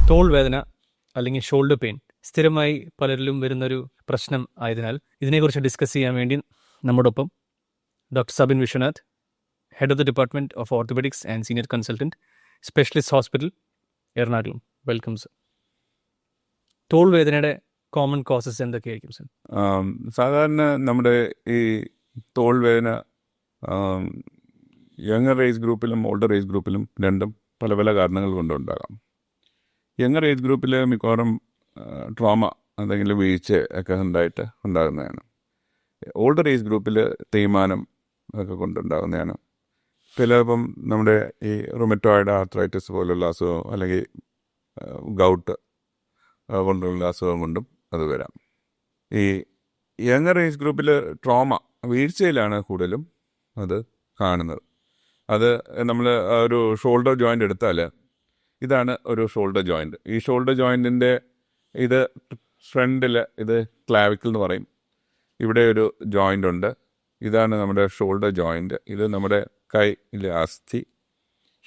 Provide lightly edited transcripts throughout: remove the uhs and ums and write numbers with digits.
തോൾ വേദന അല്ലെങ്കിൽ ഷോൾഡർ പെയിൻ സ്ഥിരമായി പലരിലും വരുന്നൊരു പ്രശ്നം ആയതിനാൽ ഇതിനെക്കുറിച്ച് ഡിസ്കസ് ചെയ്യാൻ വേണ്ടി നമ്മോടൊപ്പം doctor Sabin Viswanath, head of the department of orthopaedics and senior consultant, specialist hospital, Ernakulam. Welcome sir. തോൾ വേദനയുടെ കോമൺ കോസസ് എന്തൊക്കെയായിരിക്കും സർ? സാധാരണ നമ്മുടെ ഈ തോൾ വേദന യങ്ങർ ഏജ് ഗ്രൂപ്പിലും ഓൾഡർ ഏജ് ഗ്രൂപ്പിലും രണ്ടും പല പല കാരണങ്ങൾ കൊണ്ടുണ്ടാകാം. യങ്ങർ ഏജ് ഗ്രൂപ്പിൽ മിക്കവാറും ട്രോമ എന്തെങ്കിലും വീഴ്ച ഒക്കെ ഉണ്ടാകുന്നതാണ്. ഓൾഡർ ഏജ് ഗ്രൂപ്പിൽ തേയ്മാനം ഒക്കെ കൊണ്ടുണ്ടാകുന്നതാണ്. ചിലപ്പം നമ്മുടെ ഈ റുമറ്റോയിഡ് ആർത്രൈറ്റിസ് പോലുള്ള അസുഖം അല്ലെങ്കിൽ ഗൗട്ട് കൊണ്ടുള്ള അസുഖം കൊണ്ടും അത് വരാം. ഈ യങ്ങർ ഏജ് ഗ്രൂപ്പിൽ ട്രോമ വീഴ്ചയിലാണ് കൂടുതലും അത് കാണുന്നത്. അത് നമ്മൾ ഒരു ഷോൾഡർ ജോയിൻ്റ് എടുത്താൽ ഇതാണ് ഒരു ഷോൾഡർ ജോയിൻ്റ്. ഈ ഷോൾഡർ ജോയിൻറ്റിൻ്റെ ഇത് ഫ്രണ്ടിൽ ഇത് ക്ലാവിക്കിൾ എന്ന് പറയും. ഇവിടെ ഒരു ജോയിൻ്റ് ഉണ്ട്. ഇതാണ് നമ്മുടെ ഷോൾഡർ ജോയിൻ്റ്. ഇത് നമ്മുടെ കൈയിലെ അസ്ഥി,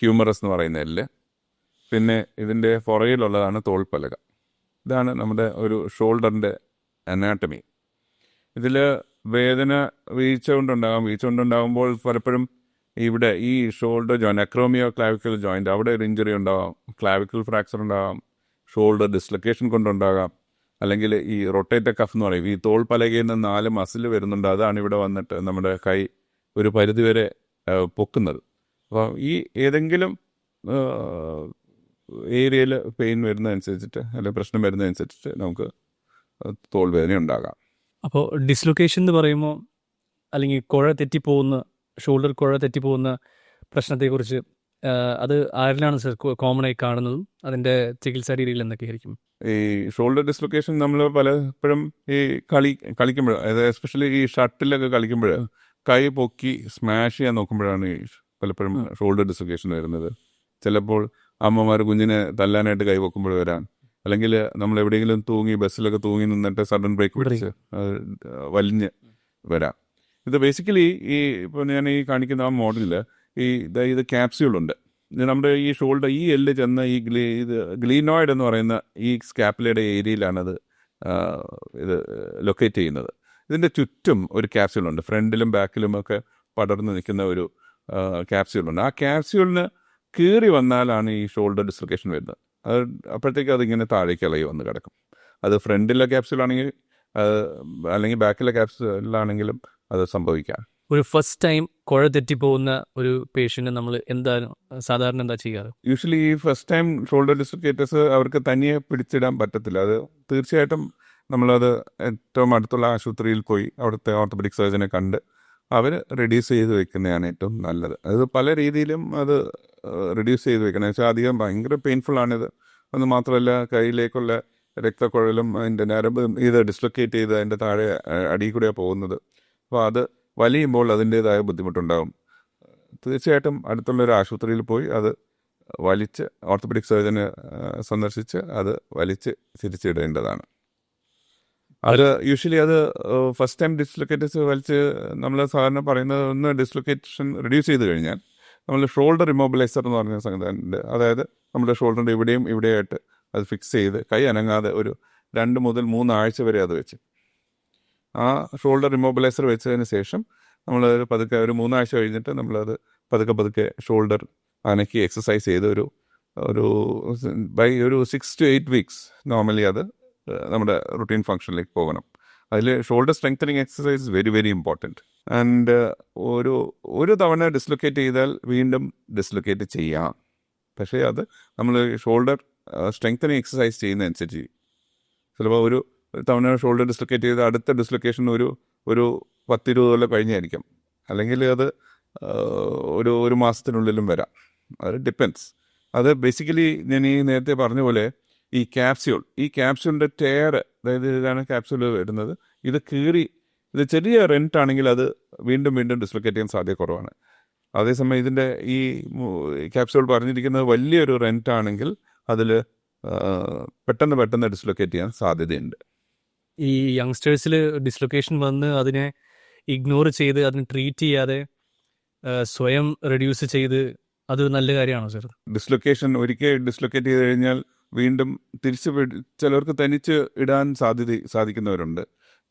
ഹ്യൂമറസ് എന്ന് പറയുന്ന എല്ല്. പിന്നെ ഇതിൻ്റെ പുറകിലുള്ളതാണ് തോൾപ്പലക. ഇതാണ് നമ്മുടെ ഒരു ഷോൾഡറിൻ്റെ അനാട്ടമി. ഇതിൽ വേദന വീഴ്ച കൊണ്ടുണ്ടാകുമ്പോൾ പലപ്പോഴും ഇവിടെ ഈ ഷോൾഡർ ജോയിൻ്റ്, അക്രോമിയോ ക്ലാവിക്കൽ ജോയിൻ്റ്, അവിടെ ഒരു ഇഞ്ചുറി ഉണ്ടാകാം, ക്ലാവിക്കൽ ഫ്രാക്ചർ ഉണ്ടാകാം, ഷോൾഡർ ഡിസ്ലൊക്കേഷൻ കൊണ്ടുണ്ടാകാം, അല്ലെങ്കിൽ ഈ റൊട്ടേറ്റർ കഫ് എന്ന് പറയും, ഈ തോൾ പലകയിൽ നിന്ന് 4 മസിൽ വരുന്നുണ്ട്. അതാണ് ഇവിടെ വന്നിട്ട് നമ്മുടെ കൈ ഒരു പരിധിവരെ പൊക്കുന്നത്. അപ്പോൾ ഈ ഏതെങ്കിലും ഏരിയയിൽ പെയിൻ വരുന്നതനുസരിച്ചിട്ട് അല്ലെങ്കിൽ പ്രശ്നം വരുന്നതനുസരിച്ചിട്ട് നമുക്ക് തോൾ വേദന ഉണ്ടാകാം. അപ്പോൾ ഡിസ്ലൊക്കേഷൻ എന്ന് പറയുമ്പോൾ അല്ലെങ്കിൽ ഷോൾഡർ കുഴ തെറ്റിപ്പോകുന്ന പ്രശ്നത്തെക്കുറിച്ച് അത് ആരിലാണ് സർ കോമൺ ആയി കാണുന്നതും അതിൻ്റെ ചികിത്സാ രീതികൾ എന്തൊക്കെയായിരിക്കും? ഈ ഷോൾഡർ ഡിസ്ലൊക്കേഷൻ നമ്മൾ പലപ്പോഴും ഈ കളിക്കുമ്പോൾ, അതായത് എസ്പെഷ്യലി ഈ ഷട്ടിലൊക്കെ കളിക്കുമ്പോൾ കൈ പൊക്കി സ്മാഷ് ചെയ്യാൻ നോക്കുമ്പോഴാണ് ഈ പലപ്പോഴും ഷോൾഡർ ഡിസ്ലൊക്കേഷൻ വരുന്നത്. ചിലപ്പോൾ അമ്മമാർ കുഞ്ഞിനെ തല്ലാനായിട്ട് കൈ പൊക്കുമ്പോൾ വരാം, അല്ലെങ്കിൽ നമ്മൾ എവിടെയെങ്കിലും ബസ്സിലൊക്കെ തൂങ്ങി നിന്നിട്ട് സഡൻ ബ്രേക്ക് പിടിച്ച് വലിഞ്ഞ് വരാം. ഇത് ബേസിക്കലി ഈ ഇപ്പോൾ ഞാൻ ഈ കാണിക്കുന്ന ആ മോഡലിൽ ഇത് ക്യാപ്സ്യൂളുണ്ട്. നമ്മുടെ ഈ ഷോൾഡർ ഈ എല്ല് ചെന്ന് ഇത് ഗ്ലീനോയിഡ് എന്ന് പറയുന്ന ഈ സ്കാപ്പുലയുടെ ഏരിയയിലാണത് ഇത് ലൊക്കേറ്റ് ചെയ്യുന്നത്. ഇതിൻ്റെ ചുറ്റും ഒരു ക്യാപ്സ്യൂളുണ്ട്. ഫ്രണ്ടിലും ബാക്കിലും ഒക്കെ പടർന്ന് നിൽക്കുന്ന ഒരു ക്യാപ്സ്യൂളുണ്ട്. ആ ക്യാപ്സ്യൂളിന് കീറി വന്നാലാണ് ഈ ഷോൾഡർ ഡിസ്ലൊക്കേഷൻ വരുന്നത്. അപ്പോഴത്തേക്ക് അതിങ്ങനെ താഴേക്ക് ഇളകി വന്ന് കിടക്കും. അത് ഫ്രണ്ടിലെ ക്യാപ്സ്യൂളാണെങ്കിൽ അല്ലെങ്കിൽ ബാക്കിലെ ക്യാപ്സ്യൂളാണെങ്കിലും അത് സംഭവിക്കാം. ഒരു ഫസ്റ്റ് ടൈം കുഴ തെറ്റിപ്പോകുന്ന ഒരു പേഷ്യൻറ്റ് നമ്മൾ സാധാരണ എന്താ ചെയ്യാറ്? യൂഷ്വലി ഈ ഫസ്റ്റ് ടൈം ഷോൾഡർ ഡിസ്ലൊക്കേറ്റേഴ്സ് അവർക്ക് തനിയെ പിടിച്ചിടാൻ പറ്റത്തില്ല. അത് തീർച്ചയായിട്ടും നമ്മളത് ഏറ്റവും അടുത്തുള്ള ആശുപത്രിയിൽ പോയി അവിടുത്തെ ഓർത്തോപെഡിക് സർജനെ കണ്ട് അവർ റെഡ്യൂസ് ചെയ്ത് വെക്കുന്നതാണ് ഏറ്റവും നല്ലത്. അത് പല രീതിയിലും അത് റെഡ്യൂസ് ചെയ്ത് വെക്കണം. വെച്ചാൽ അധികം ഭയങ്കര പെയിൻഫുള്ളാണിത്. അത് മാത്രമല്ല കയ്യിലേക്കുള്ള രക്തക്കുഴലും അതിൻ്റെ നരമ്പും ഇത് ഡിസ്ലൊക്കേറ്റ് ചെയ്ത് അതിൻ്റെ താഴെ അടിയിൽ കൂടെയാണ് പോകുന്നത്. അപ്പോൾ അത് വലിയുമ്പോൾ അതിൻ്റേതായ ബുദ്ധിമുട്ടുണ്ടാകും. തീർച്ചയായിട്ടും അടുത്തുള്ളൊരു ആശുപത്രിയിൽ പോയി അത് വലിച്ച് ഓർത്തോപെഡിക് സർജനെ സന്ദർശിച്ച് അത് വലിച്ച് തിരിച്ചിടേണ്ടതാണ്. അത് യൂഷ്വലി അത് ഫസ്റ്റ് ടൈം ഡിസ്ലൊക്കേറ്റേഴ്സ് വലിച്ച് നമ്മൾ സാധാരണ പറയുന്നത് ഒന്ന് ഡിസ്ലൊക്കേഷൻ റെഡ്യൂസ് ചെയ്ത് കഴിഞ്ഞാൽ നമ്മൾ ഷോൾഡർ ഇമ്മൊബിലൈസർ എന്ന് പറഞ്ഞ സംവിധാനമുണ്ട്. അതായത് നമ്മുടെ ഷോൾഡറിൻ്റെ ഇവിടെയായിട്ട് അത് ഫിക്സ് ചെയ്ത് കൈ അനങ്ങാതെ ഒരു 2 മുതൽ 3 ആഴ്ച വരെ അത് വെച്ച് ആ ഷോൾഡർ ഇമ്മൊബിലൈസർ വെച്ചതിന് ശേഷം നമ്മൾ പതുക്കെ ഒരു 3 ആഴ്ച കഴിഞ്ഞിട്ട് നമ്മളത് പതുക്കെ ഷോൾഡർ അനക്കി എക്സസൈസ് ചെയ്ത് ഒരു 6 to 8 വീക്സ് നോർമലി അത് നമ്മുടെ റുട്ടീൻ ഫങ്ഷനിലേക്ക് പോകണം. അതിൽ shoulder strengthening exercise very very important. And ഒരു തവണ ഡിസ്ലൊക്കേറ്റ് ചെയ്താൽ വീണ്ടും ഡിസ്ലൊക്കേറ്റ് ചെയ്യാം. പക്ഷേ അത് നമ്മൾ ഷോൾഡർ സ്ട്രെങ്തനിങ് എക്സസൈസ് ചെയ്യുന്നതനുസരിച്ച് ചിലപ്പോൾ ഒരു തവണ ഷോൾഡർ ഡിസ്ലൊക്കേറ്റ് ചെയ്ത് അടുത്ത ഡിസ്ലൊക്കേഷൻ ഒരു 10-20 കൊല്ലം കഴിഞ്ഞായിരിക്കും, അല്ലെങ്കിൽ അത് ഒരു മാസത്തിനുള്ളിലും വരാം. അത് ഡിപ്പെൻസ്. അത് ബേസിക്കലി ഞാൻ ഈ നേരത്തെ പറഞ്ഞ പോലെ ഈ ക്യാപ്സ്യൂളിൻ്റെ ടയർ, അതായത് ഇതാണ് ക്യാപ്സ്യൂൾ വരുന്നത്, ഇത് ചെറിയ റെൻറ്റ് ആണെങ്കിൽ അത് വീണ്ടും ഡിസ്ലൊക്കേറ്റ് ചെയ്യാൻ സാധ്യത കുറവാണ്. അതേസമയം ഇതിൻ്റെ ഈ ക്യാപ്സ്യൂൾ പറഞ്ഞിരിക്കുന്നത് വലിയൊരു റെൻറ്റ് ആണെങ്കിൽ അതിൽ പെട്ടെന്ന് ഡിസ്ലൊക്കേറ്റ് ചെയ്യാൻ സാധ്യതയുണ്ട്. ഈ യങ്സ്റ്റേഴ്സിൽ ഡിസ്ലൊക്കേഷൻ വന്ന് അതിനെ ഇഗ്നോർ ചെയ്ത് അതിനെ ട്രീറ്റ് ചെയ്യാതെ സ്വയം റെഡ്യൂസ് ചെയ്ത് അത് നല്ല കാര്യമാണോ സർ? ഒരിക്കൽ ഡിസ്ലൊക്കേറ്റ് ചെയ്ത് കഴിഞ്ഞാൽ വീണ്ടും ചിലർക്ക് തനിച്ച് ഇടാൻ സാധിക്കുന്നവരുണ്ട്.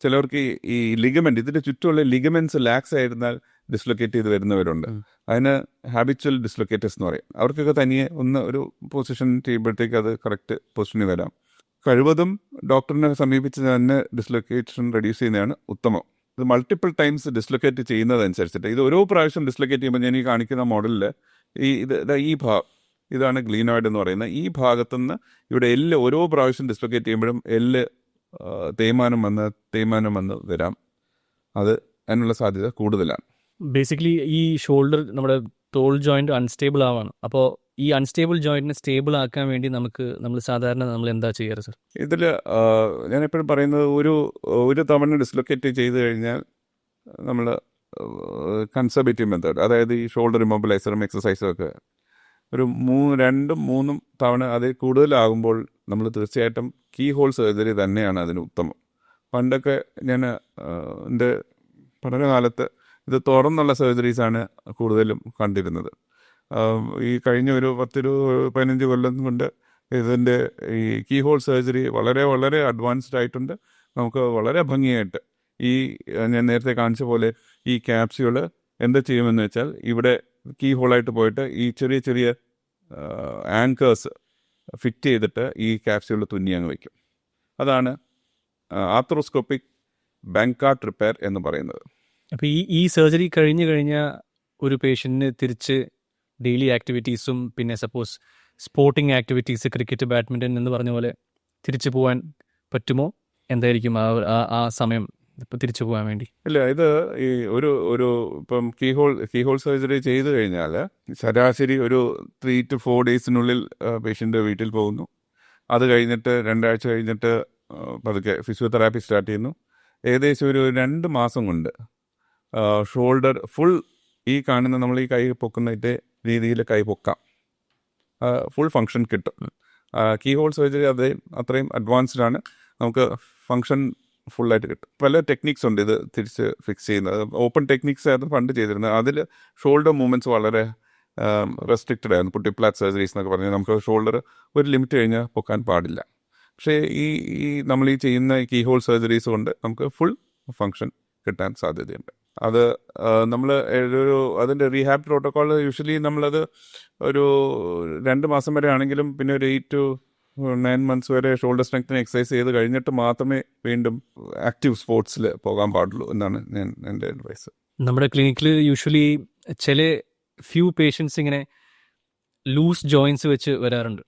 ചിലർക്ക് ഈ ലിഗമെന്റ്, ഇതിന്റെ ചുറ്റുമുള്ള ലിഗമെന്റ്സ് ലാക്സ് ആയിരുന്നാൽ ഡിസ്ലൊക്കേറ്റ് ചെയ്ത് വരുന്നവരുണ്ട്. അതിന് ഹാബിച്വൽ ഡിസ്ലൊക്കേറ്റേഴ്സ് എന്ന് പറയും. അവർക്കൊക്കെ തനിയെ ഒരു പൊസിഷൻ ചെയ്യുമ്പോഴത്തേക്ക് അത് കറക്റ്റ് പൊസിഷനിൽ വരാം. കഴിവതും ഡോക്ടറിനെ സമീപിച്ച് തന്നെ ഡിസ്ലൊക്കേഷൻ റെഡ്യൂസ് ചെയ്യുന്നതാണ് ഉത്തമം. ഇത് മൾട്ടിപ്പിൾ ടൈംസ് ഡിസ്ലൊക്കേറ്റ് ചെയ്യുന്നതനുസരിച്ചിട്ട്, ഇത് ഓരോ പ്രാവശ്യം ഡിസ്ലൊക്കേറ്റ് ചെയ്യുമ്പോൾ ഞാൻ ഈ കാണിക്കുന്ന മോഡലിൽ ഈ ഇതാണ് ഗ്ലീനോയിഡ് എന്ന് പറയുന്നത്. ഈ ഭാഗത്തുനിന്ന് ഇവിടെ എല്ല് ഓരോ പ്രാവശ്യം ഡിസ്ലൊക്കേറ്റ് ചെയ്യുമ്പോഴും എല്ല് തേയ്മാനം വന്ന് വരാം. അതിനുള്ള സാധ്യത കൂടുതലാണ്. ബേസിക്കലി ഈ ഷോൾഡർ, നമ്മുടെ തോൾ ജോയിന്റ് അൺസ്റ്റേബിൾ ആവാണ്. അപ്പോൾ ഈ അൺസ്റ്റേബിൾ ജോയിന്റിനെ സ്റ്റേബിൾ ആക്കാൻ വേണ്ടി നമ്മൾ സാധാരണ എന്താ ചെയ്യാറ് സർ? ഇതിൽ ഞാൻ എപ്പോഴും പറയുന്നത്, ഒരു തവണ ഡിസ്ലൊക്കേറ്റ് ചെയ്ത് കഴിഞ്ഞാൽ നമ്മൾ കൺസർവേറ്റീവ് മെത്തേഡ്, അതായത് ഈ ഷോൾഡർ ഇമ്മൊബിലൈസറും എക്സസൈസും ഒക്കെ ഒരു 2-3 തവണ അതിൽ കൂടുതലാകുമ്പോൾ നമ്മൾ തീർച്ചയായിട്ടും കീ ഹോൾ സർജറി തന്നെയാണ് അതിന് ഉത്തമം. പണ്ടൊക്കെ ഞാൻ എൻ്റെ പഠനകാലത്ത് ഇത് തുറന്നുള്ള സർജറീസാണ് കൂടുതലും കണ്ടിരുന്നത്. ഈ കഴിഞ്ഞ ഒരു 10-15 കൊല്ലം കൊണ്ട് ഇതിൻ്റെ ഈ കീ ഹോൾ സർജറി വളരെ വളരെ അഡ്വാൻസ്ഡ് ആയിട്ടുണ്ട്. നമുക്ക് വളരെ ഭംഗിയായിട്ട് ഞാൻ നേരത്തെ കാണിച്ച പോലെ ഈ ക്യാപ്സ്യൂൾ എന്താ ചെയ്യുമെന്ന് വെച്ചാൽ, ഇവിടെ കീ ഹോളായിട്ട് പോയിട്ട് ഈ ചെറിയ ചെറിയ ആങ്കേഴ്സ് ഫിറ്റ് ചെയ്തിട്ട് ഈ ക്യാപ്സ്യൂൾ തുന്നി അങ്ങ് വയ്ക്കും. അതാണ് ആർത്രോസ്കോപ്പിക് ബാങ്കാർട്ട് റിപ്പയർ എന്ന് പറയുന്നത്. അപ്പോൾ ഈ സർജറി കഴിഞ്ഞാൽ ഒരു പേഷ്യൻറ്റിന് തിരിച്ച് ഡെയിലി ആക്ടിവിറ്റീസും പിന്നെ suppose Sporting activities, cricket, badminton എന്ന് പറഞ്ഞ പോലെ തിരിച്ചു പോകാൻ പറ്റുമോ? എന്തായിരിക്കും ആ സമയം ഇപ്പം തിരിച്ചു പോകാൻ വേണ്ടി? ഇല്ല, ഇത് ഈ ഇപ്പം കീ ഹോൾ സർജറി ചെയ്ത് കഴിഞ്ഞാൽ ശരാശരി ഒരു 3 to 4 ഡേയ്സിനുള്ളിൽ പേഷ്യൻ്റ് വീട്ടിൽ പോകുന്നു. അത് കഴിഞ്ഞിട്ട് 2 ആഴ്ച കഴിഞ്ഞിട്ട് പതുക്കെ ഫിസിയോതെറാപ്പി സ്റ്റാർട്ട് ചെയ്യുന്നു. ഏകദേശം ഒരു 2 മാസം കൊണ്ട് ഷോൾഡർ ഫുൾ ഈ കാണുന്ന നമ്മൾ ഈ കൈ പൊക്കുന്ന രീതിയിൽ കൈ പൊക്കാം, ഫുൾ ഫങ്ഷൻ കിട്ടും. കീ ഹോൾ സർജറി അത്രയും അഡ്വാൻസ്ഡ് ആണ്. നമുക്ക് ഫങ്ഷൻ ഫുള്ളായിട്ട് കിട്ടും. പല ടെക്നിക്സ് ഉണ്ട് ഇത് തിരിച്ച് ഫിക്സ് ചെയ്യുന്നത്. ഓപ്പൺ ടെക്നിക്സ് ആയിരുന്നു പണ്ട് ചെയ്തിരുന്നത്. അതിൽ ഷോൾഡർ മൂവ്മെൻറ്റ്സ് വളരെ റെസ്ട്രിക്റ്റഡ് ആയിരുന്നു. പുട്ടിപ്ലാറ്റ് സർജറീസ് എന്നൊക്കെ പറഞ്ഞാൽ നമുക്ക് ഷോൾഡർ ഒരു ലിമിറ്റ് കഴിഞ്ഞാൽ പൊക്കാൻ പാടില്ല. പക്ഷേ നമ്മൾ ഈ ചെയ്യുന്ന കീ ഹോൾ സർജറീസ് കൊണ്ട് നമുക്ക് ഫുൾ ഫങ്ഷൻ കിട്ടാൻ സാധ്യതയുണ്ട്. അത് നമ്മൾ അതിൻ്റെ റീഹാബ് പ്രോട്ടോക്കോൾ യൂഷ്വലി നമ്മളത് ഒരു 2 മാസം വരെ ആണെങ്കിലും പിന്നെ ഒരു 8 to 9 months വരെ ഷോൾഡർ സ്ട്രെങ്തനിങ് എക്സസൈസ് ചെയ്ത് കഴിഞ്ഞിട്ട് മാത്രമേ വീണ്ടും ആക്റ്റീവ് സ്പോർട്സിൽ പോകാൻ പാടുള്ളൂ എന്നാണ് എൻ്റെ അഡ്വൈസ്. നമ്മുടെ ക്ലിനിക്കിൽ യൂഷ്വലി ചില ഫ്യൂ പേഷ്യൻസ് ഇങ്ങനെ ലൂസ് ജോയിൻസ് വെച്ച് വരാറുണ്ട്.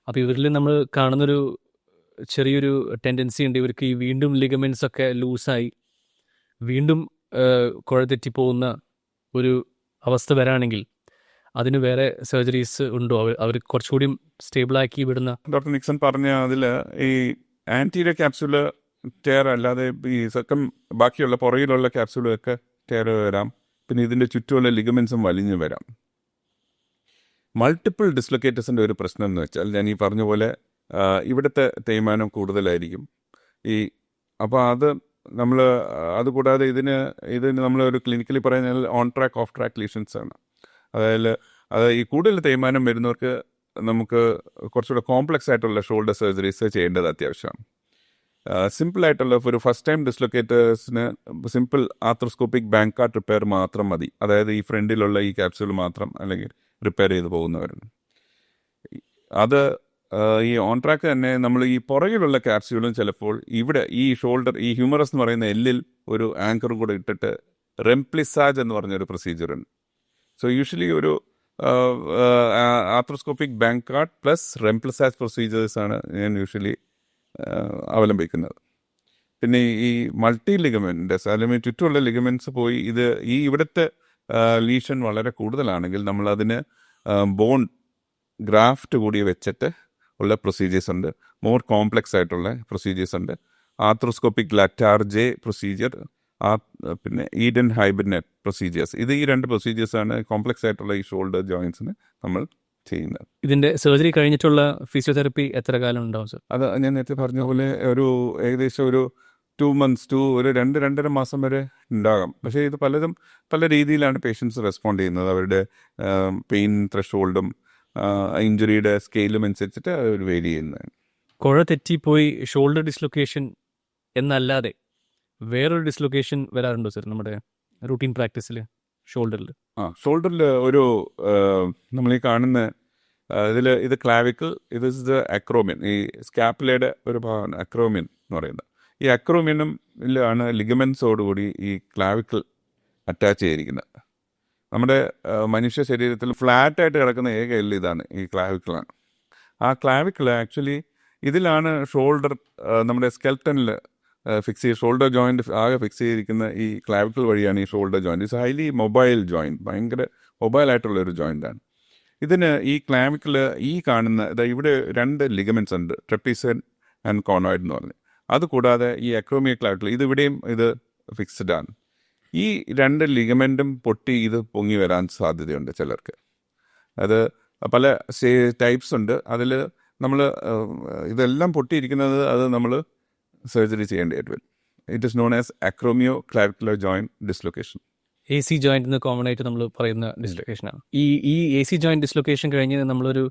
അപ്പോൾ ഇവരിൽ നമ്മൾ കാണുന്നൊരു ചെറിയൊരു ടെൻഡൻസി ഉണ്ട്, ഇവർക്ക് ഈ വീണ്ടും ലിഗമെൻറ്റ്സ് ഒക്കെ ലൂസായി വീണ്ടും കുഴതെറ്റി പോകുന്ന ഒരു അവസ്ഥ വരാണെങ്കിൽ അതിന് വേറെ സർജറീസ് ഉണ്ടോ? അവർ കുറച്ചുകൂടി സ്റ്റേബിളാക്കി വിടുന്ന? ഡോക്ടർ നിക്സൺ പറഞ്ഞ അതിൽ ഈ ആൻറ്റീരിയർ ക്യാപ്സ്യൂള് ടയർ അല്ലാതെ ഈ ബാക്കിയുള്ള പുറകിലുള്ള ക്യാപ്സ്യൂളൊക്കെ ടയർ വരാം. പിന്നെ ഇതിൻ്റെ ചുറ്റുമുള്ള ലിഗമെൻസും വലിഞ്ഞു വരാം. മൾട്ടിപ്പിൾ ഡിസ്ലൊക്കേറ്റേഴ്സിൻ്റെ ഒരു പ്രശ്നം എന്ന് വെച്ചാൽ, ഞാൻ ഈ പറഞ്ഞ പോലെ ഇവിടുത്തെ തേയ്മാനം കൂടുതലായിരിക്കും. അപ്പോൾ അതുകൂടാതെ ഇതിന് നമ്മൾ ഒരു ക്ലിനിക്കലി പറയുന്നത് on track of track lesions ആണ്. അതായത് ഈ കൂടുതൽ തേയ്മാനം വരുന്നവർക്ക് നമുക്ക് കുറച്ചുകൂടെ കോംപ്ലക്സ് ആയിട്ടുള്ള ഷോൾഡർ സർജറീസ് ചെയ്യേണ്ടത് അത്യാവശ്യമാണ്. സിമ്പിളായിട്ടുള്ള ഒരു ഫസ്റ്റ് ടൈം ഡിസ്ലൊക്കേറ്റേഴ്സിന് സിമ്പിൾ ആർത്രോസ്കോപ്പിക് ബാങ്കാർട്ട് റിപ്പയർ മാത്രം മതി. അതായത് ഈ ഫ്രണ്ടിലുള്ള ഈ ക്യാപ്സ്യൂൾ മാത്രം അല്ലെങ്കിൽ റിപ്പയർ ചെയ്ത് പോകുന്നവരുണ്ട്. അത് ഈ ഓൺ ട്രാക്ക് തന്നെ നമ്മൾ ഈ പുറകിലുള്ള ക്യാപ്സ്യൂളും ചിലപ്പോൾ ഇവിടെ ഈ ഷോൾഡർ, ഈ ഹ്യൂമറസ് എന്ന് പറയുന്ന എല്ലിൽ ഒരു ആങ്കറും കൂടെ ഇട്ടിട്ട് റെംപ്ലിസാജ് എന്ന് പറഞ്ഞൊരു പ്രൊസീജിയറുണ്ട്. സോ യൂഷ്വലി ഒരു ആർത്രോസ്കോപ്പിക് ബാങ്കാർട്ട് പ്ലസ് റെംപ്ലിസാജ് പ്രൊസീജിയേഴ്സാണ് ഞാൻ യൂഷ്വലി അവലംബിക്കുന്നത്. പിന്നെ ഈ മൾട്ടി ലിഗമെൻറ്റ്സ് അല്ലെങ്കിൽ ചുറ്റുമുള്ള ലിഗമെൻറ്റ്സ് പോയി ഇവിടുത്തെ ലീഷൻ വളരെ കൂടുതലാണെങ്കിൽ നമ്മൾ അതിന് ബോൺ ഗ്രാഫ്റ്റ് കൂടി വെച്ചിട്ട് ഉള്ള പ്രൊസീജിയേഴ്സ് ഉണ്ട്. മോർ കോംപ്ലക്സ് ആയിട്ടുള്ള പ്രൊസീജിയേഴ്സ് ഉണ്ട്. ആർത്രോസ്കോപ്പിക് ലാറ്റാർജെ പ്രൊസീജിയർ, പിന്നെ ഈഡൻ ഹൈബർനെറ്റ് പ്രൊസീജിയേഴ്സ്. ഈ 2 പ്രൊസീജിയേഴ്സാണ് കോംപ്ലക്സ് ആയിട്ടുള്ള ഈ ഷോൾഡർ ജോയിൻസിന് നമ്മൾ ചെയ്യുന്നത്. ഇതിൻ്റെ സർജറി കഴിഞ്ഞിട്ടുള്ള ഫിസിയോതെറാപ്പി എത്ര കാലം ഉണ്ടാവും സർ? അത് ഞാൻ നേരത്തെ പറഞ്ഞ പോലെ ഏകദേശം ഒരു 2 months to ഒരു 2-2.5 മാസം വരെ ഉണ്ടാകാം. പക്ഷേ ഇത് പല രീതിയിലാണ് പേഷ്യൻസ് റെസ്പോണ്ട് ചെയ്യുന്നത്. അവരുടെ പെയിൻ ത്രെഷോൾഡും ഇഞ്ചുറിയുടെ സ്കെയിലും അനുസരിച്ചിട്ട് അവർ വേരി ചെയ്യുന്നതാണ്. കുഴ തെറ്റിപ്പോയി ഷോൾഡർ ഡിസ്ലൊക്കേഷൻ എന്നല്ലാതെ വേറൊരു ഡിസ്ലൊക്കേഷൻ വരാറുണ്ടോ സർ നമ്മുടെ റൂട്ടീൻ പ്രാക്ടീസിൽ ഷോൾഡറിൽ? ഷോൾഡറിൽ ഒരു നമ്മൾ ഈ കാണുന്ന ഇത് ക്ലാവിക്കിൾ, ഇത് അക്രോമിയൻ, ഈ സ്കാപ്പുലയുടെ ഒരു ഭാഗമാണ് അക്രോമിയൻ എന്ന് പറയുന്നത്. ഈ അക്രോമിയനിലാണ് ലിഗമെൻസോടുകൂടി ഈ ക്ലാവിക്കിൾ അറ്റാച്ച് ചെയ്തിരിക്കുന്നത്. നമ്മുടെ മനുഷ്യ ശരീരത്തിൽ ഫ്ലാറ്റായിട്ട് കിടക്കുന്ന ഏക എല്ല് ഇതാണ്, ഈ ക്ലാവിക്കിളാണ്. ആ ക്ലാവിക്കിൾ ആക്ച്വലി ഇതിലാണ് ഷോൾഡർ നമ്മുടെ സ്കെൽട്ടനിൽ ഫിക്സ് ചെയ്ത് ഷോൾഡർ ജോയിൻറ്റ് ആകെ ഫിക്സ് ചെയ്തിരിക്കുന്ന ഈ ക്ലാവിക്കിൾ വഴിയാണ് ഈ shoulder joint. It's highly mobile joint, ഭയങ്കര മൊബൈലായിട്ടുള്ളൊരു ജോയിൻ്റാണ്. ഇതിന് ഈ ക്ലാവിക്കിൾ ഈ കാണുന്ന ഇവിടെ 2 ലിഗമെൻറ്റ്സ് ഉണ്ട്, ട്രെപ്പീസിയൻ ആൻഡ് കോണോയിഡ് എന്ന് പറഞ്ഞ്. അതുകൂടാതെ ഈ അക്രോമിയൽ ക്ലാവിക്കിൾ ഇതിവിടെയും ഇത് ഫിക്സ്ഡ് ആണ്. ഈ 2 ലിഗമെൻറ്റും പൊട്ടി ഇത് പൊങ്ങി വരാൻ സാധ്യതയുണ്ട് ചിലർക്ക്. അത് പല ടൈപ്സ് ഉണ്ട്. അതിൽ നമ്മൾ ഇതെല്ലാം പൊട്ടിയിരിക്കുന്നത് അത് നമ്മൾ സർജറി ചെയ്യേണ്ടതായിട്ട് വരും. It is known as acromioclavicular joint dislocation. AC joint എന്ന് കോമൺ ആയിട്ട് നമ്മൾ പറയുന്ന ഡിസ്ലൊക്കേഷനാണ്. ഈ AC ജോയിന്റ് ഡിസ്ലൊക്കേഷൻ കഴിഞ്ഞ് നമ്മളൊരു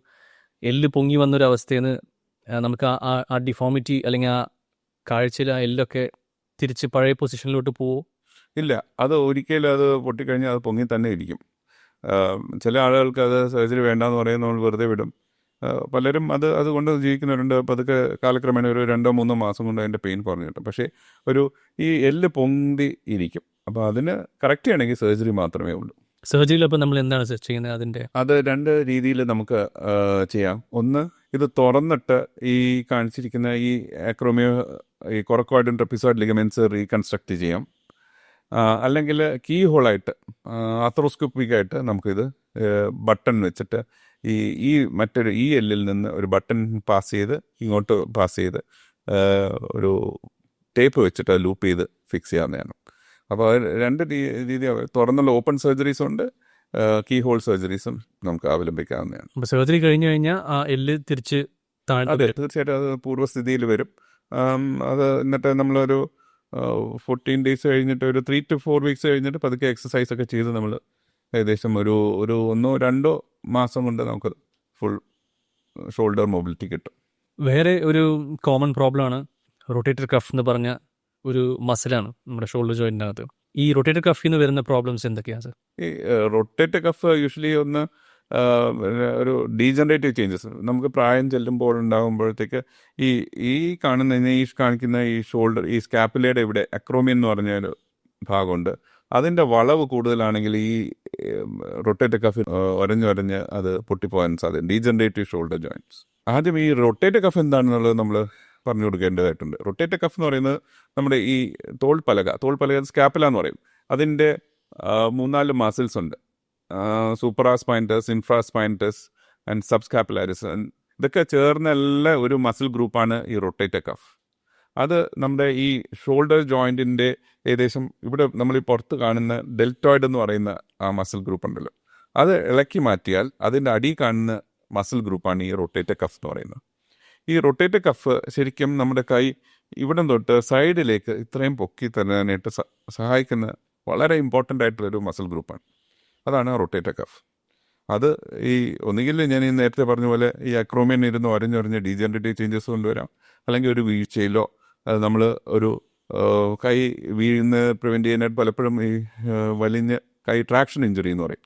എല്ല് പൊങ്ങി വന്നൊരു അവസ്ഥയിൽ നിന്ന് നമുക്ക് ആ ഡിഫോമിറ്റി അല്ലെങ്കിൽ ആ കാഴ്ചയിൽ ആ എല്ലൊക്കെ തിരിച്ച് പഴയ പൊസിഷനിലോട്ട് പോവോ? ഇല്ല, അത് ഒരിക്കലും അത് പൊട്ടിക്കഴിഞ്ഞാൽ അത് പൊങ്ങി തന്നെ ഇരിക്കും. ചില ആളുകൾക്ക് അത് സർജറി വേണ്ടാന്ന് പറയുന്നത് നമ്മൾ വെറുതെ വിടും. പലരും അതുകൊണ്ട് ജീവിക്കുന്നവരുണ്ട്. പതുക്കെ കാലക്രമേണ ഒരു 2-3 മാസം കൊണ്ട് അതിൻ്റെ പെയിൻ കുറഞ്ഞു കിട്ടും. പക്ഷേ ഈ എല്ല് പൊന്തി ഇരിക്കും. അപ്പോൾ അതിന് കറക്റ്റ് ചെയ്യണമെങ്കിൽ സർജറി മാത്രമേ ഉള്ളൂ. സർജറിയിൽ അപ്പോൾ നമ്മൾ എന്താണ് ചെയ്യുന്നത്? അത് 2 രീതിയിൽ നമുക്ക് ചെയ്യാം. ഒന്ന്, ഇത് തുറന്നിട്ട് ഈ കാണിച്ചിരിക്കുന്ന ഈ അക്രോമിയോ, ഈ കൊറക്കോയിഡ് ട്രപ്പിസോയിഡ് ലിഗമെൻറ്റ്സ് റീകൺസ്ട്രക്ട് ചെയ്യാം. അല്ലെങ്കിൽ കീ ഹോളായിട്ട് ആർത്രോസ്കോപ്പിക്കായിട്ട് നമുക്കിത് ബട്ടൺ വെച്ചിട്ട് ഈ മറ്റൊരു ഈ എല്ലിൽ നിന്ന് ഒരു ബട്ടൺ പാസ് ചെയ്ത് ഇങ്ങോട്ട് പാസ് ചെയ്ത് ഒരു ടേപ്പ് വെച്ചിട്ട് ലൂപ്പ് ചെയ്ത് ഫിക്സ് ചെയ്യാവുന്നതാണ്. അപ്പോൾ 2 രീതി തുറന്നുള്ള ഓപ്പൺ സർജറീസും ഉണ്ട്, കീ ഹോൾ സർജറീസും നമുക്ക് അവലംബിക്കാവുന്നതാണ്. അപ്പോൾ സർജറി കഴിഞ്ഞു കഴിഞ്ഞാൽ ആ എല്ല് തിരിച്ച് അതെ, തീർച്ചയായിട്ടും അത് പൂർവ്വസ്ഥിതിയിൽ വരും. അത് എന്നിട്ട് നമ്മളൊരു 14 days കഴിഞ്ഞിട്ട് ഒരു 3 to 4 weeks കഴിഞ്ഞിട്ട് പതുക്കെ എക്സസൈസ് ഒക്കെ ചെയ്ത് നമ്മൾ ഏകദേശം ഒരു 1-2 മാസം കൊണ്ട് നമുക്ക് ഫുൾ ഷോൾഡർ മൊബിലിറ്റി കിട്ടും. വേറെ ഒരു കോമൺ പ്രോബ്ലമാണ് റൊട്ടേറ്റർ കഫ് എന്ന് പറഞ്ഞ ഒരു മസിലാണ് നമ്മുടെ ഷോൾഡർ ജോയിൻറ്റിനകത്ത്. ഈ റൊട്ടേറ്റർ കഫിൽ നിന്ന് വരുന്ന പ്രോബ്ലംസ് എന്തൊക്കെയാണ് സർ? ഈ റൊട്ടേറ്റർ കഫ് യൂഷ്വലി ഒരു ഡീജനറേറ്റീവ് ചേഞ്ചസ് നമുക്ക് പ്രായം ചെല്ലുമ്പോൾ ഉണ്ടാകുമ്പോഴത്തേക്ക് ഈ കാണിക്കുന്ന ഈ ഷോൾഡർ, ഈ സ്കാപ്പുലയുടെ ഇവിടെ അക്രോമിയൻ എന്ന് പറഞ്ഞ ഒരു ഭാഗമുണ്ട്. അതിൻ്റെ വളവ് കൂടുതലാണെങ്കിൽ ഈ റൊട്ടേറ്റർ കഫ് ഒരഞ്ഞൊരഞ്ഞ് അത് പൊട്ടിപ്പോകാൻ സാധ്യത. Degenerative shoulder joints. ആദ്യം ഈ റൊട്ടേറ്റർ കഫ് എന്താണെന്നുള്ളത് നമ്മൾ പറഞ്ഞു കൊടുക്കേണ്ടതായിട്ടുണ്ട്. റൊട്ടേറ്റർ കഫ് എന്ന് പറയുന്നത് നമ്മുടെ ഈ തോൾപ്പലക സ്കാപ്പുല എന്ന് പറയും. അതിൻ്റെ 3-4 മസിൽസ് ഉണ്ട്. സൂപ്പറാസ്പൈനറ്റസ്, ഇൻഫ്രാസ്പൈനറ്റസ് ആൻഡ് സബ്സ്കാപ്പുലാരിസ്. ഇതൊക്കെ ചേർന്നുള്ള ഒരു മസിൽ ഗ്രൂപ്പാണ് ഈ റൊട്ടേറ്റർ കഫ്. അത് നമ്മുടെ ഈ ഷോൾഡർ ജോയിൻറ്റിൻ്റെ ഏകദേശം ഇവിടെ നമ്മൾ ഈ പുറത്ത് കാണുന്ന ഡെൽറ്റോയിഡ് എന്ന് പറയുന്ന ആ മസിൽ ഗ്രൂപ്പ് ഉണ്ടല്ലോ, അത് ഇളക്കി മാറ്റിയാൽ അതിൻ്റെ അടിയിൽ കാണുന്ന മസിൽ ഗ്രൂപ്പാണ് ഈ റൊട്ടേറ്റർ കഫ് എന്ന് പറയുന്നത്. ഈ റൊട്ടേറ്റർ കഫ് ശരിക്കും നമ്മുടെ കൈ ഇവിടെ തൊട്ട് സൈഡിലേക്ക് ഇത്രയും പൊക്കി തരാനായിട്ട് സഹായിക്കുന്ന വളരെ ഇമ്പോർട്ടൻ്റ് ആയിട്ടുള്ളൊരു മസിൽ ഗ്രൂപ്പാണ്. അതാണ് റൊട്ടേറ്റർ കഫ്. അത് ഒന്നുകിൽ ഞാൻ ഈ നേരത്തെ പറഞ്ഞ പോലെ ഈ അക്രോമിയൻ ഇരുന്ന് ഒരഞ്ഞൊരഞ്ഞ് ഡീജനറേറ്റീവ് ചേഞ്ചസ് കൊണ്ടുവരാം, അല്ലെങ്കിൽ ഒരു വീഴ്ചയിലോ നമ്മൾ ഒരു കൈ വീഴുന്ന പ്രിവെൻറ്റ് ചെയ്യാനായിട്ട് പലപ്പോഴും ഈ വലിഞ്ഞ് കൈ ട്രാക്ഷൻ ഇഞ്ചുറി എന്ന് പറയും,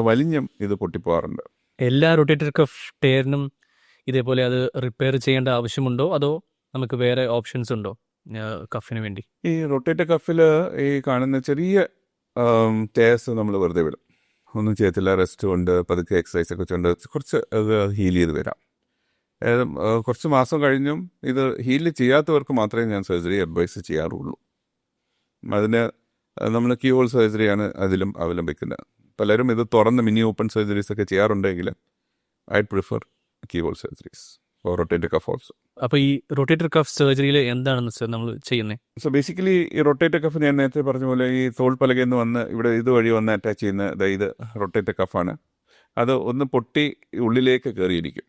വലിഞ്ഞും ഇത് പൊട്ടിപ്പോകാറുണ്ട്. എല്ലാ റൊട്ടേറ്റർ കഫ് ടയറിനും ഇതേപോലെ അത് റിപ്പയർ ചെയ്യേണ്ട ആവശ്യമുണ്ടോ, അതോ നമുക്ക് വേറെ ഓപ്ഷൻസ് ഉണ്ടോ കഫിന് വേണ്ടി? ഈ റൊട്ടേറ്റർ കഫിൽ ഈ കാണുന്ന ചെറിയ ടേഴ്സ് നമ്മൾ വെറുതെ വിടും, ഒന്നും ചെയ്യത്തില്ല. റെസ്റ്റ് കൊണ്ട് പതുക്കെ എക്സസൈസ് ഒക്കെ കൊണ്ട് കുറച്ച് അത് ഹീൽ ചെയ്ത് വരാം. കുറച്ച് മാസം കഴിഞ്ഞും ഇത് ഹീൽ ചെയ്യാത്തവർക്ക് മാത്രമേ ഞാൻ സർജറി അഡ്വൈസ് ചെയ്യാറുള്ളൂ. അതിന് നമ്മൾ കീ ഹോൾ സർജറിയാണ് അതിലും അവലംബിക്കുന്നത്. പലരും ഇത് തുറന്ന് മിനി ഓപ്പൺ സർജറീസ് ഒക്കെ ചെയ്യാറുണ്ടെങ്കിൽ I prefer keyhole surgeries for rotator cuff also. അപ്പോൾ ഈ റൊട്ടേറ്റർ കഫ് സർജറിയിൽ എന്താണെന്ന് സർ നമ്മൾ ചെയ്യുന്നത്? സോ ബേസിക്കലി ഈ റൊട്ടേറ്റർ കഫ് ഞാൻ നേരത്തെ പറഞ്ഞ പോലെ ഈ തോൾപ്പലകയിൽ നിന്ന് വന്ന് ഇവിടെ ഇതുവഴി വന്ന് അറ്റാച്ച് ചെയ്യുന്ന ഇത് റൊട്ടേറ്റർ കഫാണ്. അത് ഒന്ന് പൊട്ടി ഉള്ളിലേക്ക് കയറിയിരിക്കും.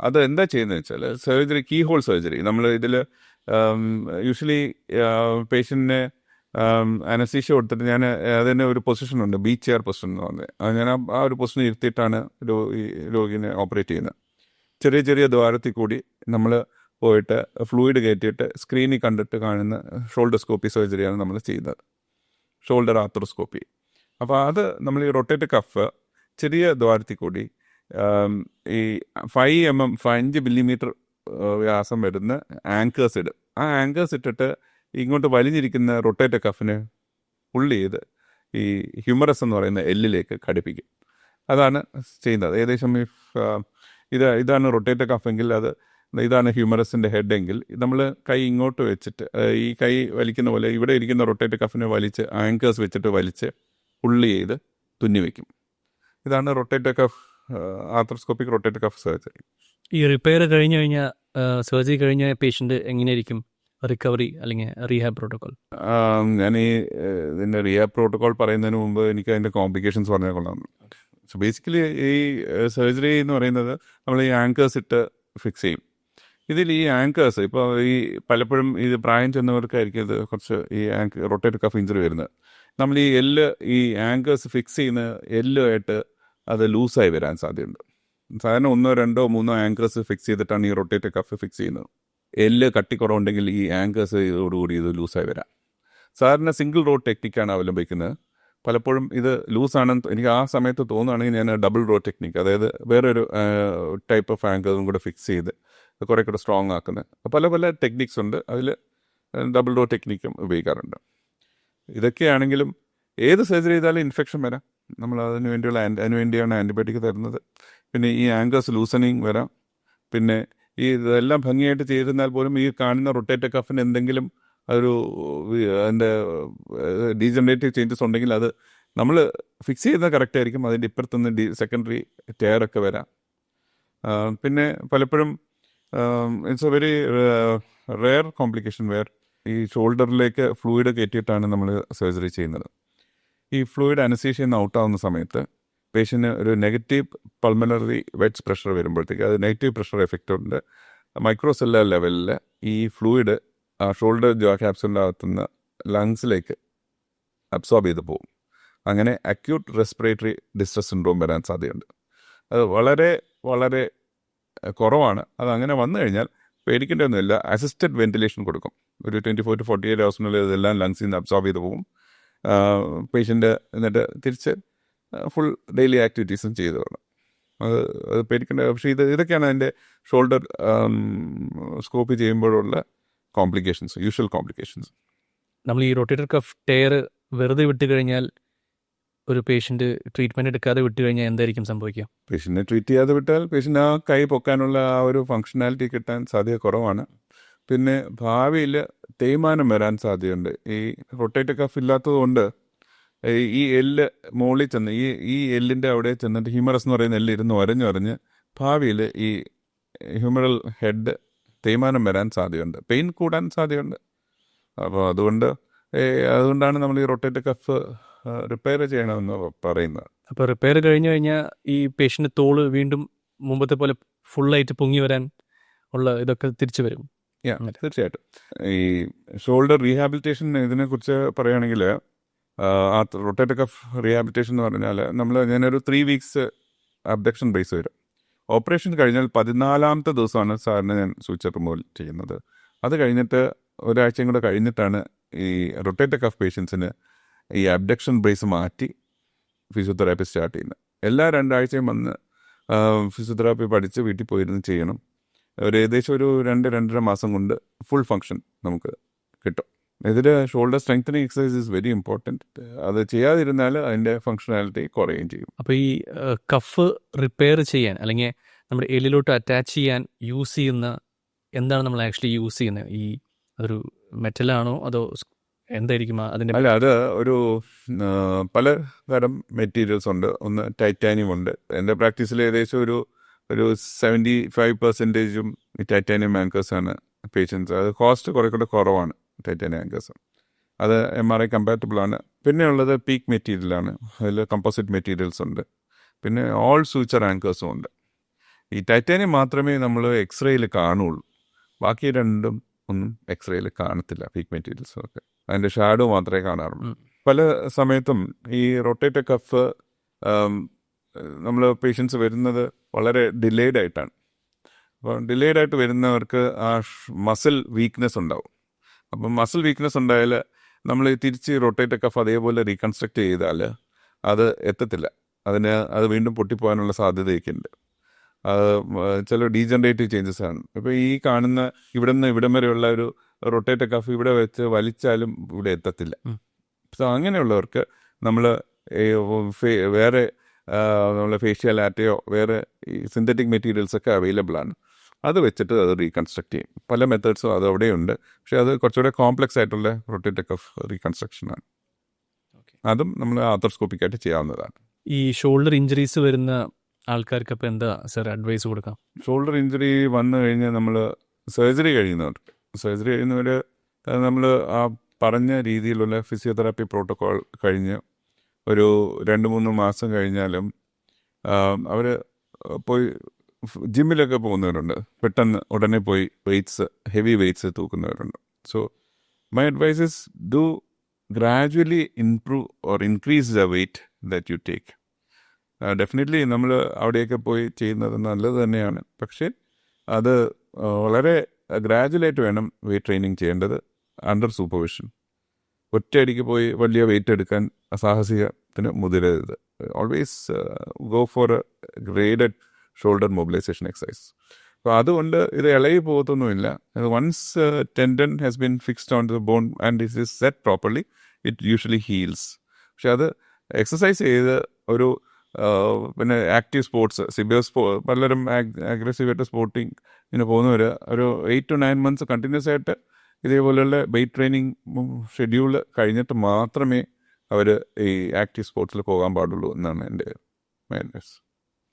അത് എന്താ ചെയ്യുന്നത് വെച്ചാൽ സർജറി, കീ ഹോൾ സർജറി. നമ്മൾ ഇതിൽ യൂഷ്വലി പേഷ്യൻറ്റിനെ അനസ്തീഷ്യ കൊടുത്തിട്ട് ഞാൻ അതിന് ഒരു പൊസിഷനുണ്ട്, ബീച്ച് ചെയർ പൊസിഷൻ എന്ന് പറഞ്ഞത്. അത് ഞാൻ ആ ഒരു പൊസിഷൻ ഇരുത്തിയിട്ടാണ് ഈ രോഗിനെ ഓപ്പറേറ്റ് ചെയ്യുന്നത്. ചെറിയ ചെറിയ ദ്വാരത്തിൽ കൂടി നമ്മൾ പോയിട്ട് ഫ്ലൂയിഡ് കയറ്റിയിട്ട് സ്ക്രീനിൽ കണ്ടിട്ട് കാണുന്ന ഷോൾഡർ സ്കോപ്പി സർജറിയാണ് നമ്മൾ ചെയ്യുന്നത്, ഷോൾഡർ ആർത്രോസ്കോപ്പി. അപ്പോൾ അത് നമ്മൾ ഈ റൊട്ടേറ്റ് കഫ് ചെറിയ ദ്വാരത്തിൽ കൂടി ഈ 5 മില്ലിമീറ്റർ വ്യാസം വരുന്ന ആങ്കേഴ്സ് ഇടും. ആ ആങ്കേഴ്സ് ഇട്ടിട്ട് ഇങ്ങോട്ട് വലിഞ്ഞിരിക്കുന്ന റൊട്ടേറ്റ് കഫിന് പുള്ളി ചെയ്ത് ഈ ഹ്യൂമറസ് എന്ന് പറയുന്ന എല്ലിലേക്ക് ഘടിപ്പിക്കും. അതാണ് ചെയ്യുന്നത്. ഏകദേശം ഇതാണ് റൊട്ടേറ്റ് കഫെങ്കിൽ ഇതാണ് ഹ്യൂമറസിൻ്റെ ഹെഡ് എങ്കിൽ നമ്മൾ കൈ ഇങ്ങോട്ട് വെച്ചിട്ട് ഈ കൈ വലിക്കുന്ന പോലെ ഇവിടെ ഇരിക്കുന്ന റൊട്ടേറ്റ് കഫിനെ വലിച്ച് ആങ്കേഴ്സ് വെച്ചിട്ട് വലിച്ച് പുള്ളി ചെയ്ത് തുന്നി വയ്ക്കും. ഇതാണ് rotate cuff, arthroscopic rotate cuff surgery. ഈ റിപ്പയർ കഴിഞ്ഞ് കഴിഞ്ഞാൽ സർജറി കഴിഞ്ഞ പേഷ്യൻ്റ് എങ്ങനെയായിരിക്കും റിക്കവറി അല്ലെങ്കിൽ റീഹാബ് പ്രോട്ടോകോൾ? ഞാൻ ഇതിൻ്റെ റീഹാബ് പ്രോട്ടോകോൾ പറയുന്നതിന് മുമ്പ് എനിക്ക് അതിൻ്റെ കോംപ്ലിക്കേഷൻസ് പറഞ്ഞാൽ കൊള്ളാം. സോ ബേസിക്കലി ഈ സർജറി എന്ന് പറയുന്നത് നമ്മൾ ഈ ആങ്കേഴ്സ് ഇട്ട് ഫിക്സ് ചെയ്യും. ഇതിൽ ഈ ആങ്കേഴ്സ് ഇപ്പോൾ ഈ പലപ്പോഴും ഇത് പ്രായം ചെന്നവർക്കായിരിക്കും ഇത് കുറച്ച് ഈ റൊട്ടേറ്റ് കഫ് ഇഞ്ചറി വരുന്നത്. നമ്മൾ ഈ ആങ്കേഴ്സ് ഫിക്സ് ചെയ്യുന്ന ആയിട്ട് അത് ലൂസായി വരാൻ സാധ്യതയുണ്ട്. സാധാരണ 1, 2, 3 ആങ്കേഴ്സ് ഫിക്സ് ചെയ്തിട്ടാണ് ഈ റൊട്ടേറ്റ് കഫ് ഫിക്സ് ചെയ്യുന്നത്. കട്ടിക്കുറവുണ്ടെങ്കിൽ ഈ ആങ്കേഴ്സ് ഇതോടുകൂടി ഇത് ലൂസായി വരാം. സാധാരണ സിംഗിൾ റോഡ് ടെക്നിക്കാണ് അവലംബിക്കുന്നത്. പലപ്പോഴും ഇത് ലൂസാണെന്ന് എനിക്ക് ആ സമയത്ത് തോന്നുകയാണെങ്കിൽ ഞാൻ ഡബിൾ റോഡ് ടെക്നിക്ക്, അതായത് വേറൊരു ടൈപ്പ് ഓഫ് ആങ്കേഴ്സും കൂടെ ഫിക്സ് ചെയ്ത് കുറേ കൂടെ സ്ട്രോങ് ആക്കുന്നത് പല ടെക്നിക്സ് ഉണ്ട്. അതിൽ ഡബിൾ റോഡ് ടെക്നിക്കും ഉപയോഗിക്കാറുണ്ട്. ഇതൊക്കെയാണെങ്കിലും ഏത് സർജറി ചെയ്താലും ഇൻഫെക്ഷൻ വരാം. നമ്മൾ അതിന് വേണ്ടിയാണ് ആൻറ്റിബയോട്ടിക് തരുന്നത്. പിന്നെ ഈ ആങ്കേഴ്സ് ലൂസനിങ് വരാം. പിന്നെ ഇതെല്ലാം ഭംഗിയായിട്ട് ചെയ്തിരുന്നാൽ പോലും ഈ കാണുന്ന റൊട്ടേറ്റ് കഫിന് എന്തെങ്കിലും അതിൻ്റെ ഡീജനറേറ്റീവ് ചേഞ്ചസ് ഉണ്ടെങ്കിൽ അത് നമ്മൾ ഫിക്സ് ചെയ്യുന്നത് കറക്റ്റ് ആയിരിക്കും, അതിൻ്റെ ഇപ്പുറത്തുനിന്ന് സെക്കൻഡറി ടയറൊക്കെ വരാം. പിന്നെ പലപ്പോഴും it's a very rare complication where ഈ ഷോൾഡറിലേക്ക് ഫ്ലൂയിഡ് കയറ്റിയിട്ടാണ് നമ്മൾ സർജറി ചെയ്യുന്നത്. ഈ ഫ്ലൂയിഡ് അനസ്തീഷ്യയിൽ നിന്ന് ഔട്ടാവുന്ന സമയത്ത് പേഷ്യന് ഒരു നെഗറ്റീവ് പൾമണറി വെഡ്സ് പ്രഷർ വരുമ്പോഴത്തേക്ക് അത് നെഗറ്റീവ് പ്രഷർ എഫക്റ്റ് ഉണ്ട്. മൈക്രോസെല്ലർ ലെവലിൽ ഈ ഫ്ലൂയിഡ് ആ ഷോൾഡർ ക്യാപ്സുലിൻ്റെ അകത്തുനിന്ന് ലങ്സിലേക്ക് അബ്സോർബ് ചെയ്ത് പോകും. അങ്ങനെ അക്യൂട്ട് റെസ്പിറേറ്ററി ഡിസ്ട്രസ് സിൻഡ്രോം വരാൻ സാധ്യതയുണ്ട്. അത് വളരെ വളരെ കുറവാണ്. അതങ്ങനെ വന്നു കഴിഞ്ഞാൽ പേടിക്കേണ്ടതൊന്നുമില്ല. അസിസ്റ്റഡ് വെന്റിലേഷൻ കൊടുക്കും. ഒരു 24 to 48 hours ഇതെല്ലാം ലങ്സിൽ നിന്ന് അബ്സോർബ് ചെയ്ത് പോകും. പേഷ്യൻ്റ് എന്നിട്ട് തിരിച്ച് ഫുൾ ഡെയിലി ആക്ടിവിറ്റീസും ചെയ്തു വേണം. അത് പേടിക്കേണ്ട. പക്ഷേ ഇതൊക്കെയാണ് അതിൻ്റെ ഷോൾഡർ സ്കോപ്പ് ചെയ്യുമ്പോഴുള്ള കോംപ്ലിക്കേഷൻസ്, യൂഷ്വൽ കോംപ്ലിക്കേഷൻസ്. നമ്മൾ ഈ റൊട്ടേറ്റർ കഫ് ടയർ വെറുതെ വിട്ട് കഴിഞ്ഞാൽ, ഒരു പേഷ്യൻ്റ് ട്രീറ്റ്മെൻറ്റ് എടുക്കാതെ വിട്ട് കഴിഞ്ഞാൽ എന്തായിരിക്കും സംഭവിക്കുക? പേഷ്യൻറ്റിനെ ട്രീറ്റ് ചെയ്യാതെ വിട്ടാൽ പേഷ്യൻ്റ് ആ കൈ പൊക്കാനുള്ള ആ ഒരു ഫങ്ഷണാലിറ്റി കിട്ടാൻ സാധ്യത കുറവാണ്. പിന്നെ ഭാവിയിൽ തേയ്മാനം വരാൻ സാധ്യതയുണ്ട്. ഈ റൊട്ടേറ്റർ കഫ് ഇല്ലാത്തത് കൊണ്ട് ഈ മുകളിൽ ചെന്ന് ഈ എല്ലിൻ്റെ അവിടെ ചെന്നിട്ട് ഹ്യൂമറസ് എന്ന് പറയുന്ന എല്ല് ഒരഞ്ഞ് ഭാവിയിൽ ഈ ഹ്യൂമറൽ ഹെഡ് തേയ്മാനം വരാൻ സാധ്യതയുണ്ട്, പെയിൻ കൂടാൻ സാധ്യതയുണ്ട്. അപ്പോൾ അതുകൊണ്ടാണ് നമ്മൾ ഈ റൊട്ടേറ്റർ കഫ് റിപ്പയർ ചെയ്യണമെന്ന് പറയുന്നത്. അപ്പോൾ റിപ്പയർ കഴിഞ്ഞ് കഴിഞ്ഞാൽ ഈ പേഷ്യൻ്റ് തോള് വീണ്ടും മുമ്പത്തെ പോലെ ഫുള്ളായിട്ട് പൊങ്ങി വരാൻ ഉള്ള ഇതൊക്കെ തിരിച്ചു വരും. തീർച്ചയായിട്ടും. ഈ ഷോൾഡർ റീഹാബിലിറ്റേഷൻ ഇതിനെക്കുറിച്ച് പറയുകയാണെങ്കിൽ ആ റൊട്ടേറ്റർ കഫ് റീഹാബിലിറ്റേഷൻ എന്ന് പറഞ്ഞാൽ ഞാനൊരു 3 weeks അബ്ഡക്ഷൻ ബേസ് വരും. ഓപ്പറേഷൻ കഴിഞ്ഞാൽ 14ാമത്തെ ദിവസമാണ് സാറിന് ഞാൻ സൂച്ചർ റിമൂവൽ ചെയ്യുന്നത്. അത് കഴിഞ്ഞിട്ട് ഒരാഴ്ചയും കൂടെ കഴിഞ്ഞിട്ടാണ് ഈ റൊട്ടേറ്റർ കഫ് പേഷ്യൻസിന് ഈ അബ്ഡക്ഷൻ ബ്രേസ് മാറ്റി ഫിസിയോതെറാപ്പി സ്റ്റാർട്ട് ചെയ്യുന്നത്. എല്ലാ 2 ആഴ്ചയും വന്ന് ഫിസിയോതെറാപ്പി പഠിച്ച് വീട്ടിൽ പോയിരുന്ന് ചെയ്യണം. ഏകദേശം ഒരു 2-2.5 മാസം കൊണ്ട് ഫുൾ ഫങ്ഷൻ നമുക്ക് കിട്ടും. ഇതിൽ shoulder strengthening exercise is very important. അത് ചെയ്യാതിരുന്നാൽ അതിൻ്റെ ഫങ്ഷണാലിറ്റി കുറയുകയും ചെയ്യും. അപ്പോൾ ഈ കഫ് റിപ്പയർ ചെയ്യാൻ അല്ലെങ്കിൽ നമ്മുടെ എല്ലിലോട്ട് അറ്റാച്ച് ചെയ്യാൻ യൂസ് ചെയ്യുന്ന എന്താണ് നമ്മൾ ആക്ച്വലി യൂസ് ചെയ്യുന്നത്? ഈ അതൊരു മെറ്റലാണോ അതോ എന്തായിരിക്കും അതിൻ്റെ? അല്ല, അത് ഒരു പല തരം മെറ്റീരിയൽസ് ഉണ്ട്. ഒന്ന് ടൈറ്റാനിയം ഉണ്ട്. എൻ്റെ പ്രാക്ടീസിൽ ഏകദേശം ഒരു 75% ഈ ടൈറ്റാനിയം ആങ്കേഴ്സാണ് പേഷ്യൻസ്. അത് കോസ്റ്റ് കുറേ കൂടെ കുറവാണ് ടൈറ്റാനിയം ആങ്കേഴ്സ്. അത് MRI കമ്പാറ്റബിൾ ആണ്. പിന്നെ ഉള്ളത് പീക്ക് മെറ്റീരിയലാണ്. അതിൽ കമ്പോസിറ്റ് മെറ്റീരിയൽസ് ഉണ്ട്. പിന്നെ ഓൾ സൂച്ചർ ആങ്കേഴ്സും ഉണ്ട്. ഈ ടൈറ്റാനിയം മാത്രമേ നമ്മൾ എക്സ്റേയിൽ കാണുള്ളൂ. ബാക്കി രണ്ടും ഒന്നും എക്സ്റേയിൽ കാണത്തില്ല, പീക്ക് മെറ്റീരിയൽസും ഒക്കെ. അതിൻ്റെ ഷാഡോ മാത്രമേ കാണാറുള്ളൂ. പല സമയത്തും ഈ റൊട്ടേറ്റർ കഫ് നമ്മൾ പേഷ്യൻസ് വരുന്നത് വളരെ ഡിലേഡ് ആയിട്ടാണ്. അപ്പോൾ ഡിലേഡ് ആയിട്ട് വരുന്നവർക്ക് ആ മസിൽ വീക്ക്നെസ് ഉണ്ടാവും. അപ്പം മസിൽ വീക്ക്നെസ് ഉണ്ടായാൽ നമ്മൾ തിരിച്ച് റൊട്ടേറ്റർ കഫ് അതേപോലെ റീകൺസ്ട്രക്ട് ചെയ്താൽ അത് എത്തത്തില്ല. അത് വീണ്ടും പൊട്ടിപ്പോകാനുള്ള സാധ്യതയൊക്കെ ഉണ്ട്. ചില ഡീജനറേറ്റീവ് ചേഞ്ചസ് ആണ്. ഇപ്പോൾ ഈ കാണുന്ന ഇവിടെ നിന്ന് ഇവിടം വരെയുള്ള ഒരു റൊട്ടേറ്റർ കഫ് ഇവിടെ വെച്ച് വലിച്ചാലും ഇവിടെ എത്തത്തില്ല. സോ അങ്ങനെയുള്ളവർക്ക് നമ്മൾ വേറെ നമ്മളെ ഫേഷ്യൽ ആറ്റയോ വേറെ ഈ സിന്തറ്റിക് മെറ്റീരിയൽസൊക്കെ അവൈലബിൾ ആണ്. അത് വെച്ചിട്ട് അത് റീകൺസ്ട്രക്ട് ചെയ്യും. പല മെത്തേഡ്സും അത് അവിടെയുണ്ട്. പക്ഷേ അത് കുറച്ചുകൂടെ കോംപ്ലക്സ് ആയിട്ടുള്ള റൊട്ടേറ്റർ കഫ് റീകൺസ്ട്രക്ഷനാണ്. അതും നമ്മൾ ആർത്രോസ്കോപ്പിക്കായിട്ട് ചെയ്യാവുന്നതാണ്. ഈ ഷോൾഡർ ഇഞ്ചറീസ് വരുന്ന ആൾക്കാർക്ക് അപ്പോൾ എന്താ സർ അഡ്വൈസ് കൊടുക്കാം? ഷോൾഡർ ഇഞ്ചുറി വന്നു കഴിഞ്ഞാൽ നമ്മൾ സർജറി കഴിയുന്നവർ നമ്മൾ ആ പറഞ്ഞ രീതിയിലുള്ള ഫിസിയോതെറാപ്പി പ്രോട്ടോക്കോൾ കഴിഞ്ഞ് ഒരു 2-3 മാസം കഴിഞ്ഞാലും അവർ പോയി ജിമ്മിലൊക്കെ പോകുന്നവരുണ്ട്. പെട്ടെന്ന് ഉടനെ പോയി ഹെവി വെയ്റ്റ്സ് തൂക്കുന്നവരുണ്ട്. So my advice is do gradually improve or increase the weight that you take. Definitely നമ്മൾ അവിടെയൊക്കെ പോയി ചെയ്യുന്നത് നല്ലത് തന്നെയാണ്. പക്ഷേ അത് വളരെ ഗ്രാജുവലായിട്ട് വേണം വെയ്റ്റ് ട്രെയിനിങ് ചെയ്യേണ്ടത്, അണ്ടർ സൂപ്പർവിഷൻ. ഒറ്റയടിക്ക് പോയി വലിയ വെയിറ്റ് എടുക്കാൻ സാഹസികത്തിന് മുതിരരുത്. Always go for a graded shoulder mobilisation exercise. അപ്പോൾ അതുകൊണ്ട് ഇത് ഇളകി പോകത്തൊന്നുമില്ല. Once tendon has been fixed on the bone and it is set properly it usually heals. പക്ഷെ അത് എക്സസൈസ് ചെയ്ത് ഒരു പിന്നെ ആക്റ്റീവ് സ്പോർട്സ് പലരും അഗ്രസീവായിട്ട് സ്പോർട്ടിങ്ങിന് പോകുന്നവർ ഒരു 8 to 9 months കണ്ടിന്യൂസ് ആയിട്ട് ഇതേപോലെയുള്ള വെയ്റ്റ് ട്രെയിനിങ് ഷെഡ്യൂൾ കഴിഞ്ഞിട്ട് മാത്രമേ അവർ ഈ ആക്റ്റീവ് സ്പോർട്സിൽ പോകാൻ പാടുള്ളൂ എന്നാണ് എൻ്റെ അഡ്വൈസ്.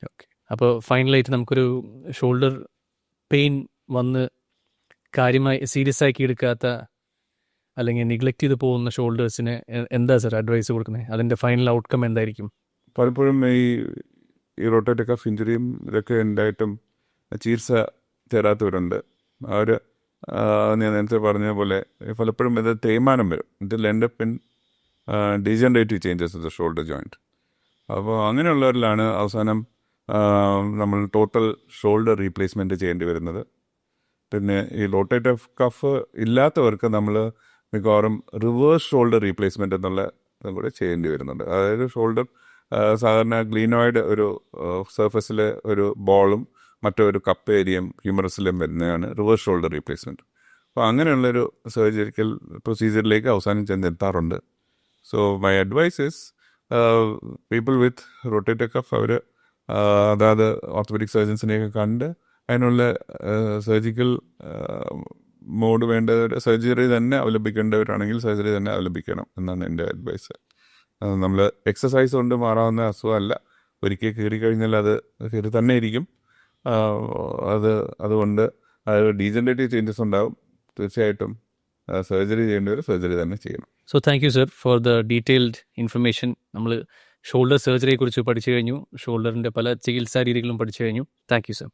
ഓക്കെ. അപ്പോൾ ഫൈനലായിട്ട് നമുക്കൊരു ഷോൾഡർ പെയിൻ വന്ന് കാര്യമായി സീരിയസ് ആക്കി എടുക്കാത്ത അല്ലെങ്കിൽ നെഗ്ലക്റ്റ് ചെയ്ത് പോകുന്ന ഷോൾഡേഴ്സിന് എന്താ സർ അഡ്വൈസ് കൊടുക്കുന്നത്? അതിൻ്റെ ഫൈനൽ ഔട്ട്കം എന്തായിരിക്കും? പലപ്പോഴും ഈ റൊട്ടേറ്റർ കഫ് ഇഞ്ചുറിയും ഇതൊക്കെ ഉണ്ടായിട്ടും ചികിത്സ തേടാത്തവരുണ്ട്. അവർ ഞാൻ നേരത്തെ പറഞ്ഞ പോലെ പലപ്പോഴും ഇത് തേയ്മാനം വരും. ഇതിൽ end up in degenerative changes in the shoulder joint. അപ്പോൾ അങ്ങനെയുള്ളവരിലാണ് അവസാനം നമ്മൾ ടോട്ടൽ ഷോൾഡർ റീപ്ലേസ്മെൻറ്റ് ചെയ്യേണ്ടി വരുന്നത്. പിന്നെ ഈ റൊട്ടേറ്റർ കഫ് ഇല്ലാത്തവർക്ക് നമ്മൾ മിക്കവാറും റിവേഴ്സ് ഷോൾഡർ റീപ്ലേസ്മെൻറ്റ് എന്നുള്ള ഇതും കൂടെ ചെയ്യേണ്ടി വരുന്നുണ്ട്. അതായത് ഷോൾഡർ സാധാരണ ഗ്ലീനോയിഡ് ഒരു സർഫസിൽ ഒരു ബോളും മറ്റൊരു കപ്പ് ഏരിയയും ഹ്യൂമറസിലും വരുന്നതാണ് റിവേഴ്സ് ഷോൾഡർ റീപ്ലേസ്മെൻറ്റ്. അപ്പോൾ അങ്ങനെയുള്ളൊരു സർജിക്കൽ പ്രൊസീജിയറിലേക്ക് അവസാനം ചെന്നെത്താറുണ്ട്. So my advice is people with rotator cuff അവർ അതായത് ഓർത്തോപെഡിക് സർജൻസിനെയൊക്കെ കണ്ട് അതിനുള്ള സർജിക്കൽ മോഡ് വേണ്ടവർ സർജറി തന്നെ അവലംബിക്കേണ്ടവരാണെങ്കിൽ സർജറി തന്നെ അവലംബിക്കണം എന്നാണ് എൻ്റെ അഡ്വൈസ്. നമ്മൾ എക്സസൈസ് കൊണ്ട് മാറാവുന്ന അസുഖമല്ല. ഒരിക്കൽ കയറി കഴിഞ്ഞാൽ അത് കയറി തന്നെ ഇരിക്കും. അതുകൊണ്ട് ഡീജനറേറ്റീവ് ചേഞ്ചസ് ഉണ്ടാവും. തീർച്ചയായിട്ടും സർജറി ചെയ്യേണ്ടവർ സർജറി തന്നെ ചെയ്യണം. So thank you sir for the detailed information. നമ്മൾ ഷോൾഡർ സർജറിയെക്കുറിച്ച് പഠിച്ചു കഴിഞ്ഞു, ഷോൾഡറിൻ്റെ പല ചികിത്സാ രീതികളും പഠിച്ചു കഴിഞ്ഞു. Thank you sir.